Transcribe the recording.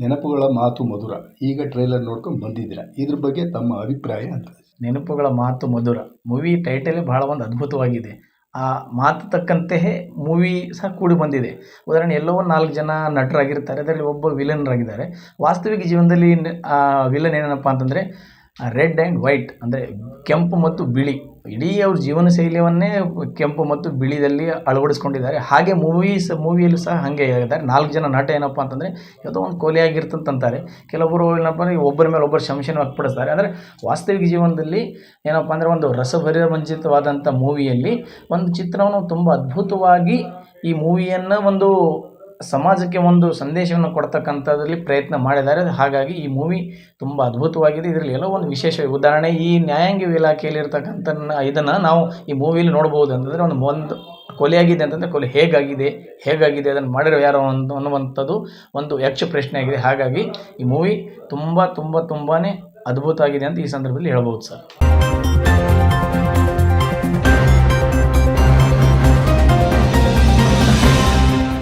ನೆನಪುಗಳ ಮಾತು ಮಧುರ ಈಗ ಟ್ರೈಲರ್ ನೋಡ್ಕೊಂಡು ಬಂದಿದ್ದೀರಾ, ಇದ್ರ ಬಗ್ಗೆ ತಮ್ಮ ಅಭಿಪ್ರಾಯ ಅಂತ. ನೆನಪುಗಳ ಮಾತು ಮಧುರ ಮೂವಿ ಟೈಟಲೇ ಬಹಳ ಒಂದು ಅದ್ಭುತವಾಗಿದೆ. ಆ ಮಾತು ತಕ್ಕಂತೆಯೇ ಮೂವಿ ಸಹ ಕೂಡಿ ಬಂದಿದೆ. ಉದಾಹರಣೆ ಎಲ್ಲೋ 4 ಜನ ನಟರಾಗಿರ್ತಾರೆ, ಅದರಲ್ಲಿ ಒಬ್ಬ ವಿಲನ್ರಾಗಿದ್ದಾರೆ. ವಾಸ್ತವಿಕ ಜೀವನದಲ್ಲಿ ವಿಲನ್ ಏನಪ್ಪ ಅಂತಂದರೆ ರೆಡ್ ಆ್ಯಂಡ್ ವೈಟ್ ಅಂದರೆ ಕೆಂಪು ಮತ್ತು ಬಿಳಿ, ಇಡೀ ಅವ್ರ ಜೀವನ ಶೈಲಿಯವನ್ನೇ ಕೆಂಪು ಮತ್ತು ಬಿಳಿದಲ್ಲಿ ಅಳವಡಿಸ್ಕೊಂಡಿದ್ದಾರೆ. ಹಾಗೆ ಮೂವಿಯಲ್ಲೂ ಸಹ ಹಾಗೆ ಇದ್ದಾರೆ. 4 ಜನ ನಟ ಏನಪ್ಪ ಅಂತಂದರೆ ಯಾವುದೋ ಒಂದು ಕೊಲೆ ಆಗಿರ್ತಂತಾರೆ, ಕೆಲವೊಬ್ಬರು ಏನಪ್ಪ ಅಂದರೆ ಒಬ್ಬರ ಮೇಲೆ ಒಬ್ಬರು ಶಂಶನ ವ್ಯಕ್ತಪಡಿಸ್ತಾರೆ. ಅಂದರೆ ವಾಸ್ತವಿಕ ಜೀವನದಲ್ಲಿ ಏನಪ್ಪ ಅಂದರೆ ಒಂದು ರಸಭರಿತವಾದಂಥ ಮೂವಿಯಲ್ಲಿ ಒಂದು ಚಿತ್ರವನ್ನು ತುಂಬ ಅದ್ಭುತವಾಗಿ ಈ ಮೂವಿಯನ್ನು ಒಂದು ಸಮಾಜಕ್ಕೆ ಒಂದು ಸಂದೇಶವನ್ನು ಕೊಡ್ತಕ್ಕಂಥದ್ರಲ್ಲಿ ಪ್ರಯತ್ನ ಮಾಡಿದ್ದಾರೆ. ಹಾಗಾಗಿ ಈ ಮೂವಿ ತುಂಬ ಅದ್ಭುತವಾಗಿದೆ. ಇದರಲ್ಲಿ ಎಲ್ಲೋ ಒಂದು ವಿಶೇಷ ಉದಾಹರಣೆ, ಈ ನ್ಯಾಯಾಂಗ ಇಲಾಖೆಯಲ್ಲಿ ಇರ್ತಕ್ಕಂಥ ಇದನ್ನು ನಾವು ಈ ಮೂವಿಯಲ್ಲಿ ನೋಡ್ಬೋದು. ಅಂತಂದರೆ ಒಂದು ಕೊಲೆಯಾಗಿದೆ ಅಂತಂದರೆ ಕೊಲೆ ಹೇಗಾಗಿದೆ ಅದನ್ನು ಮಾಡಿರೋ ಯಾರೋ ಅನ್ನುವಂಥದ್ದು ಒಂದು ಯಕ್ಷ ಪ್ರಶ್ನೆ ಆಗಿದೆ. ಹಾಗಾಗಿ ಈ ಮೂವಿ ತುಂಬಾ ಅದ್ಭುತ ಆಗಿದೆ ಅಂತ ಈ ಸಂದರ್ಭದಲ್ಲಿ ಹೇಳ್ಬೋದು ಸರ್.